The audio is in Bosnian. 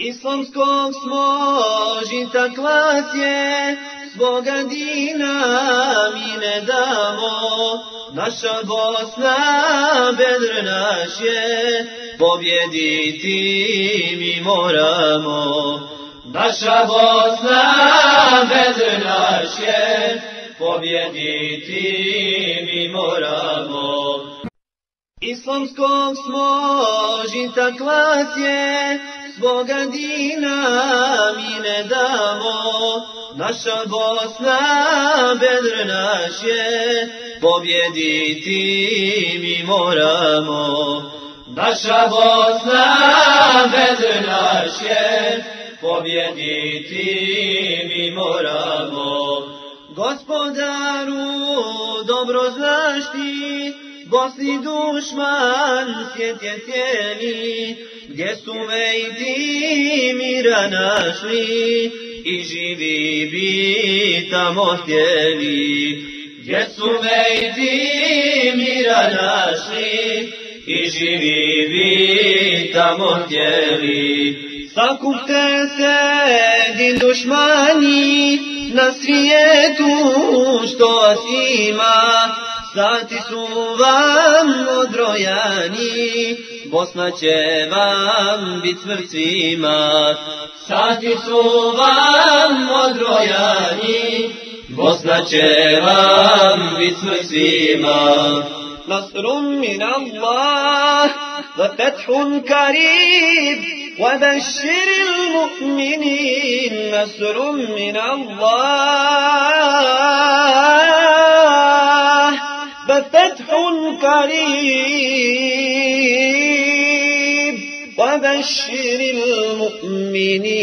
Islamskog smo žita klasje, svoga dina mi ne damo. Naša Bosna Bedr naš je, pobjediti mi moramo. Naša Bosna Bedr naš je, pobjediti mi moramo. Islamskog smo žita klasje, svoga dina mi ne damo. Naša Bosna Bedr naš je, pobjediti mi moramo. Naša Bosna Bedr naš je, pobjediti mi moramo. Gospodaru, dobro znaš ti, Bosni dušman svijet je cijeli, gdje su mejti mira našli i živi bi tamo htjeli. Gdje su mejti mira našli i živi bi tamo htjeli. Sakupte se din dušmani na svijetu što vas ima, sati su vam odrojani, Bosna će vam bit smrt svima. Sati su vam odrojani, Bosna će vam bit smrt svima. Nasrun min Allah wa fathun karib wa bashiril mu'minin. Nasrun min Allah وفتح قريب وبشر المؤمنين.